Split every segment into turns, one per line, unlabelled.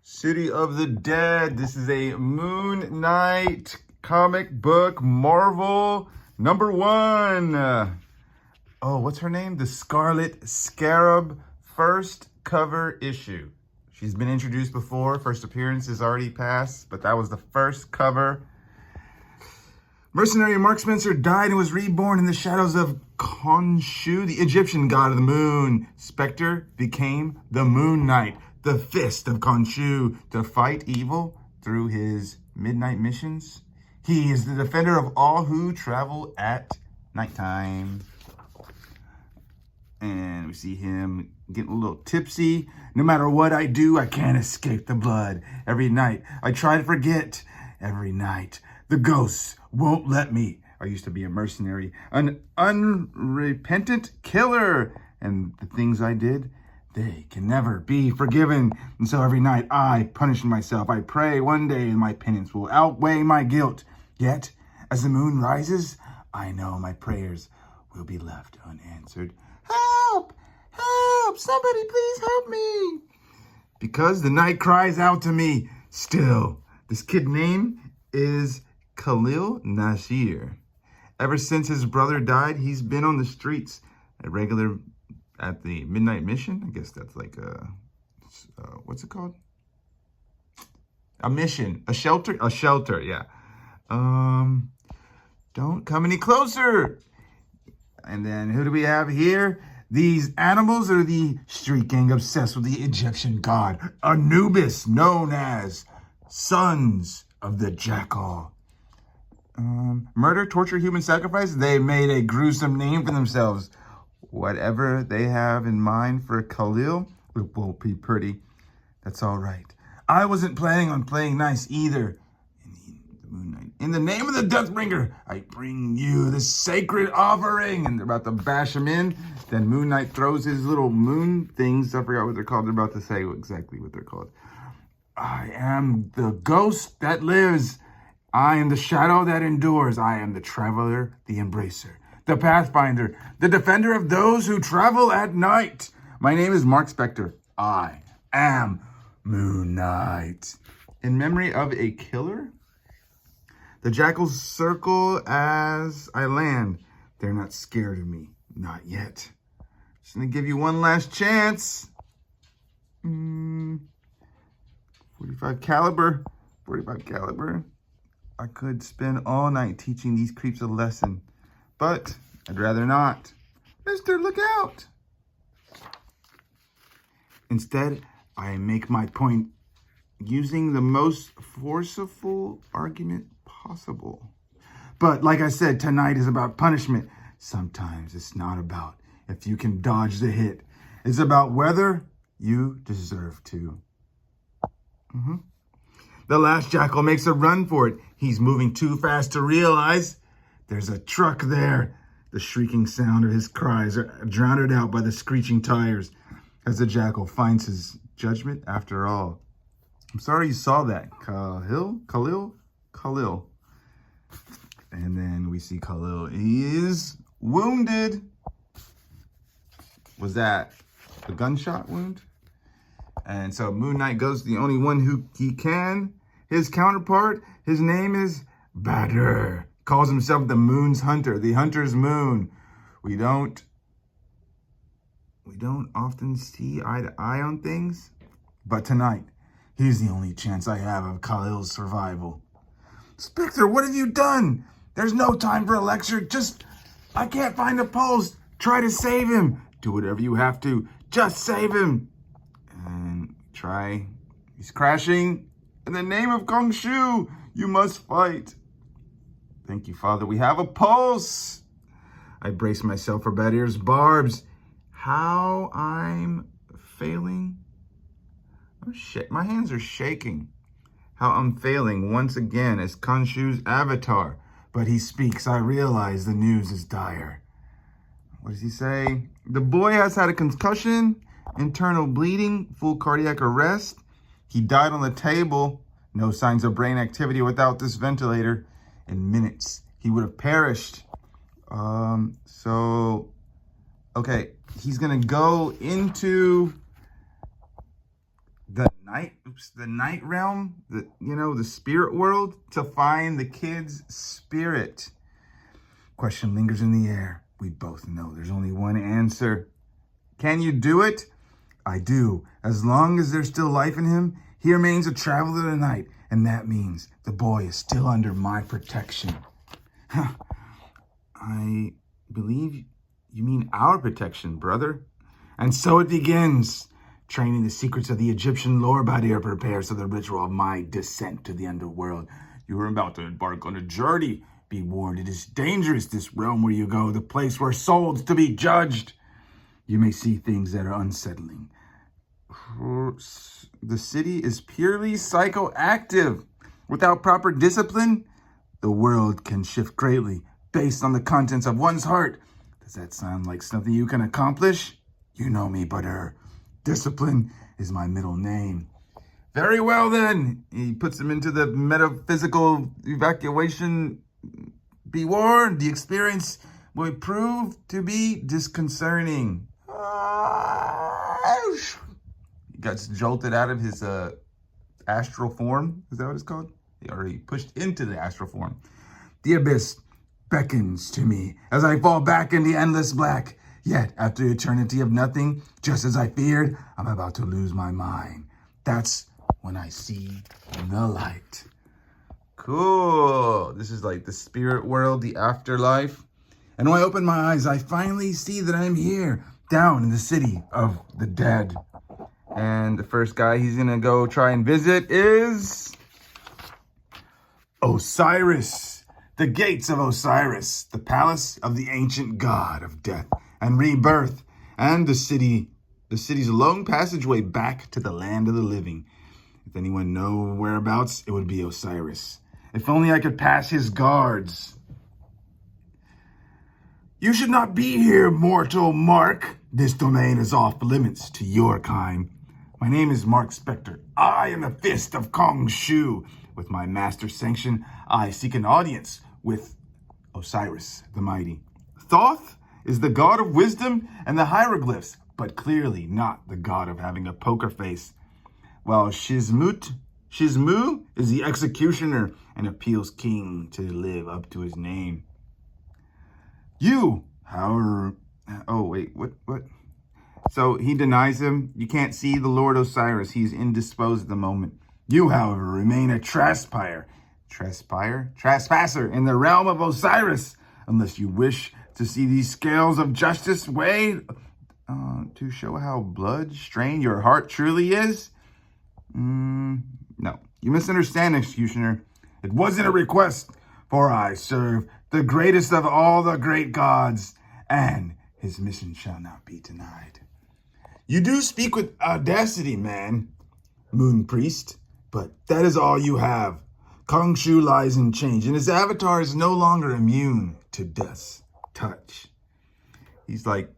City of the Dead. This is a Moon Knight comic book, Marvel #1. What's her name? The Scarlet Scarab first cover issue. She's been introduced before. First appearance is already passed, but that was the first cover. Mercenary Marc Spencer died and was reborn in the shadows of Khonshu, the Egyptian god of the moon. Spectre became the Moon Knight, the fist of Khonshu, to fight evil through his midnight missions. He is the defender of all who travel at nighttime. And we see him getting a little tipsy. No matter what I do, I can't escape the blood. Every night, I try to forget. Every night, the ghosts won't let me. I used to be a mercenary, an unrepentant killer. And the things I did, they can never be forgiven. And so every night, I punish myself. I pray one day my penance will outweigh my guilt. Yet, as the moon rises, I know my prayers will be left unanswered. Help! Help! Somebody please help me! Because the night cries out to me still. This kid's name is Khalil Nasir. Ever since his brother died, he's been on the streets at the midnight mission. I guess that's like what's it called? A mission, a shelter, yeah. Don't come any closer. And then who do we have here? These animals are the street gang obsessed with the Egyptian god Anubis, known as Sons of the Jackal. Murder, torture, human sacrifice. They made a gruesome name for themselves. Whatever they have in mind for Khalil, it won't be pretty. That's all right. I wasn't planning on playing nice either. In the name of the Deathbringer, I bring you the sacred offering. And they're about to bash him in. Then Moon Knight throws his little moon things. I forgot what they're called. They're about to say exactly what they're called. I am the ghost that lives. I am the shadow that endures. I am the traveler, the embracer, the pathfinder, the defender of those who travel at night. My name is Marc Spectre. I am Moon Knight. In memory of a killer, the jackals circle as I land. They're not scared of me. Not yet. Just gonna give you one last chance. 45 caliber. I could spend all night teaching these creeps a lesson, but I'd rather not. Mister, look out. Instead, I make my point using the most forceful argument possible. But like I said, tonight is about punishment. Sometimes it's not about if you can dodge the hit. It's about whether you deserve to. The last jackal makes a run for it. He's moving too fast to realize there's a truck there. The shrieking sound of his cries are drowned out by the screeching tires as the jackal finds his judgment after all. I'm sorry you saw that. Khalil. And then we see Khalil. He is wounded. Was that a gunshot wound? And so Moon Knight goes to the only one who he can. His counterpart, his name is Badr. Calls himself the Moon's Hunter, the Hunter's Moon. We don't often see eye to eye on things, but tonight, here's the only chance I have of Khalil's survival. Spectre, what have you done? There's no time for a lecture. I can't find the pulse. Try to save him. Do whatever you have to. Just save him. And try. He's crashing. In the name of Khonshu, you must fight. Thank you, Father. We have a pulse. I brace myself for Badr's barbs. How I'm failing. Oh shit, my hands are shaking. How I'm failing once again as Khonshu's avatar. But he speaks. I realize the news is dire. What does he say? The boy has had a concussion, internal bleeding, full cardiac arrest. He died on the table. No signs of brain activity without this ventilator. In minutes, he would have perished. Okay, he's gonna go into the night realm, the spirit world, to find the kid's spirit. Question lingers in the air. We both know there's only one answer. Can you do it? I do. As long as there's still life in him, he remains a traveler of the night, and that means the boy is still under my protection. I believe you mean our protection, brother. And so it begins. Training the secrets of the Egyptian lore Badir prepares for the ritual of my descent to the underworld. You are about to embark on a journey. Be warned, it is dangerous, this realm where you go, the place where souls to be judged. You may see things that are unsettling. The city is purely psychoactive. Without proper discipline, the world can shift greatly based on the contents of one's heart. Does that sound like something you can accomplish? You know me, Badir. Discipline is my middle name. Very well, then. He puts him into the metaphysical evacuation. Be warned, the experience will prove to be disconcerting. He got jolted out of his astral form. Is that what it's called? He already pushed into the astral form. The abyss beckons to me as I fall back in the endless black. Yet, after eternity of nothing, just as I feared, I'm about to lose my mind. That's when I see the light. Cool. This is like the spirit world, the afterlife. And when I open my eyes, I finally see that I'm here, down in the city of the dead. And the first guy he's going to go try and visit is Osiris. The gates of Osiris, the palace of the ancient god of death and rebirth, and the city's lone passageway back to the land of the living. If anyone know whereabouts, it would be Osiris. If only I could pass his guards. You should not be here, mortal Marc. This domain is off limits to your kind. My name is Marc Spectre. I am the fist of Kong Shu. With my master's sanction, I seek an audience with Osiris the Mighty. Thoth is the god of wisdom and the hieroglyphs, but clearly not the god of having a poker face. While Shizmu is the executioner and appeals king to live up to his name. You, however... Oh, wait, what? So he denies him. You can't see the Lord Osiris. He's indisposed at the moment. You, however, remain a trespasser in the realm of Osiris, unless you wish to see these scales of justice weigh to show how blood-strained your heart truly is? No, you misunderstand, executioner. It wasn't a request, for I serve the greatest of all the great gods, and his mission shall not be denied. You do speak with audacity, man, Moon Priest, but that is all you have. Kong Shu lies in chains, and his avatar is no longer immune to death's touch. He's like,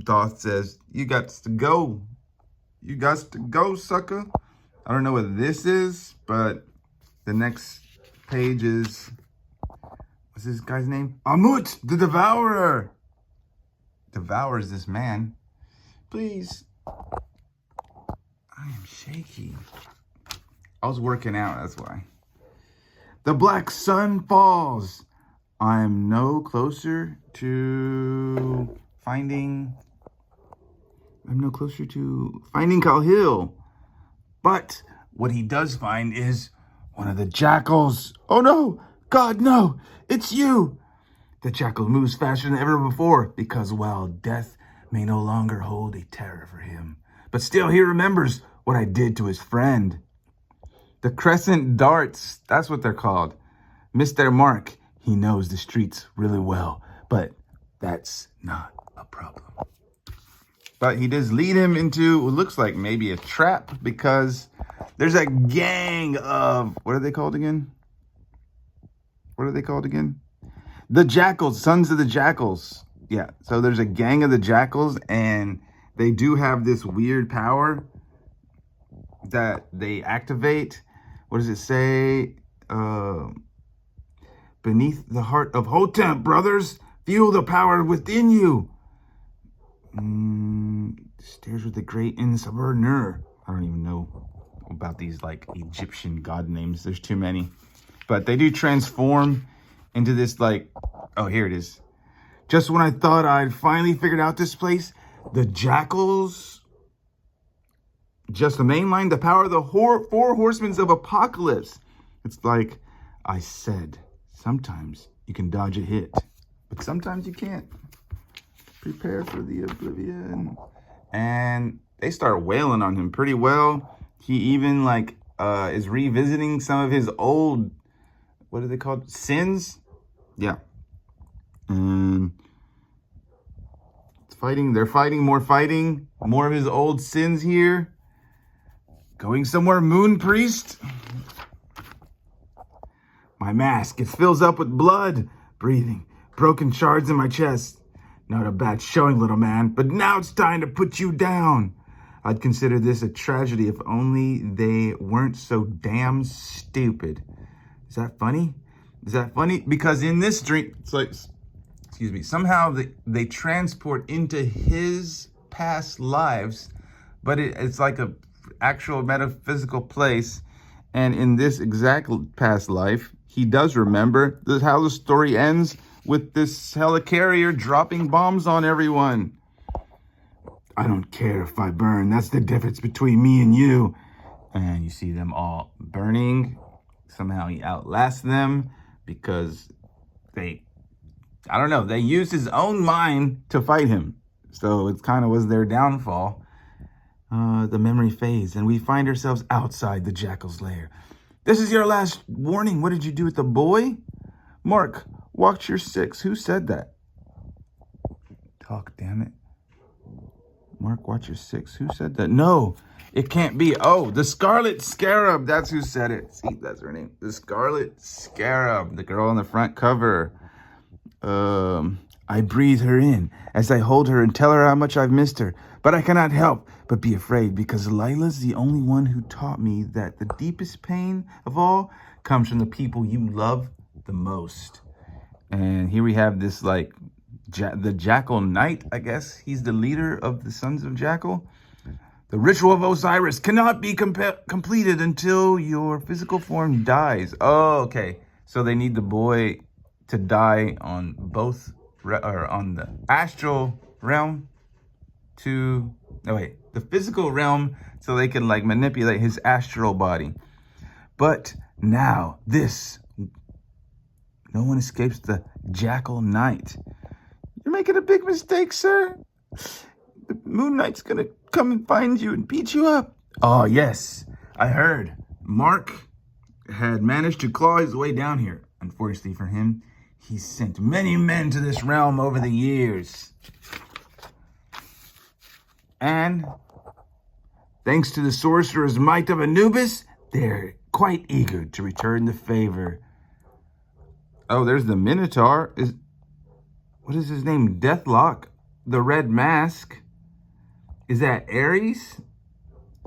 Thoth says, you got to go. You got to go, sucker. I don't know what this is, but the next page is, what's this guy's name? Amut, the Devourer. Devours this man. Please. I am shaky. I was working out, that's why. The black sun falls. I am no closer to finding Kalhil. But what he does find is one of the jackals. Oh no, God, no, it's you. The jackal moves faster than ever before because, well, death may no longer hold a terror for him. But still he remembers what I did to his friend. The crescent darts, that's what they're called. Mr. Marc, he knows the streets really well, but that's not a problem. But he does lead him into what looks like maybe a trap, because there's a gang of, what are they called again? The Jackals, Sons of the Jackals. Yeah, so there's a gang of the Jackals, and they do have this weird power that they activate. What does it say? Beneath the heart of Hotep, brothers, feel the power within you. Stares with the great insubordinate. I don't even know about these like Egyptian god names. There's too many. But they do transform into this like, oh, here it is. Just when I thought I'd finally figured out this place, the jackals, just the main line, the power of the four horsemen of apocalypse. It's like I said, sometimes you can dodge a hit, but sometimes you can't. Prepare for the oblivion. And they start wailing on him pretty well. He even like is revisiting some of his old, what are they called? Sins? Yeah. And they're fighting, more of his old sins here. Going somewhere, Moon Priest. My mask, it fills up with blood. Breathing, broken shards in my chest. Not a bad showing, little man, but now it's time to put you down. I'd consider this a tragedy if only they weren't so damn stupid. Is that funny? Is that funny? Because in this dream, it's like, excuse me, somehow they transport into his past lives, but it's like a actual metaphysical place. And in this exact past life, he does remember. This is how the story ends, with this helicarrier dropping bombs on everyone. I don't care if I burn. That's the difference between me and you. And you see them all burning. Somehow he outlasts them because they used his own mind to fight him. So it kind of was their downfall. The memory fades and we find ourselves outside the Jackal's lair. This is your last warning. What did you do with the boy? Marc, watch your six. Who said that? Talk, damn it. Marc, watch your six. Who said that? No, it can't be. Oh, the Scarlet Scarab. That's who said it. See, that's her name. The Scarlet Scarab, the girl on the front cover. I breathe her in as I hold her and tell her how much I've missed her. But I cannot help but be afraid because Lila's the only one who taught me that the deepest pain of all comes from the people you love the most. And here we have this like the Jackal Knight, I guess. He's the leader of the Sons of Jackal. The ritual of Osiris cannot be completed until your physical form dies. Oh, okay. So they need the boy to die on both, or on the astral realm the physical realm, so they can like manipulate his astral body. But now no one escapes the Jackal Knight. You're making a big mistake, sir. The Moon Knight's gonna come and find you and beat you up. Oh, yes. I heard Marc had managed to claw his way down here. Unfortunately for him, he's sent many men to this realm over the years. And thanks to the sorcerer's might of Anubis, they're quite eager to return the favor. Oh, there's the Minotaur. What is his name? Deathlock. The Red Mask. Is that Ares?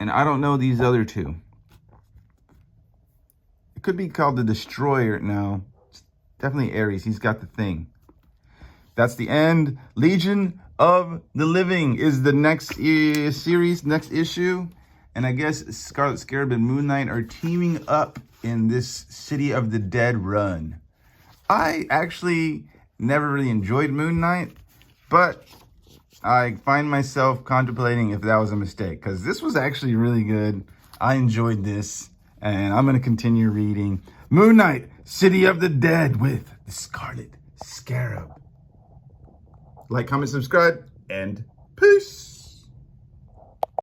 And I don't know these other two. It could be called the Destroyer. No, it's definitely Ares. He's got the thing. That's the end. Legion of the Living is the next series, next issue. And I guess Scarlet Scarab and Moon Knight are teaming up in this City of the Dead run. I actually never really enjoyed Moon Knight, but I find myself contemplating if that was a mistake, because this was actually really good. I enjoyed this, and I'm going to continue reading Moon Knight, City of the Dead with the Scarlet Scarab. Like, comment, subscribe, and peace.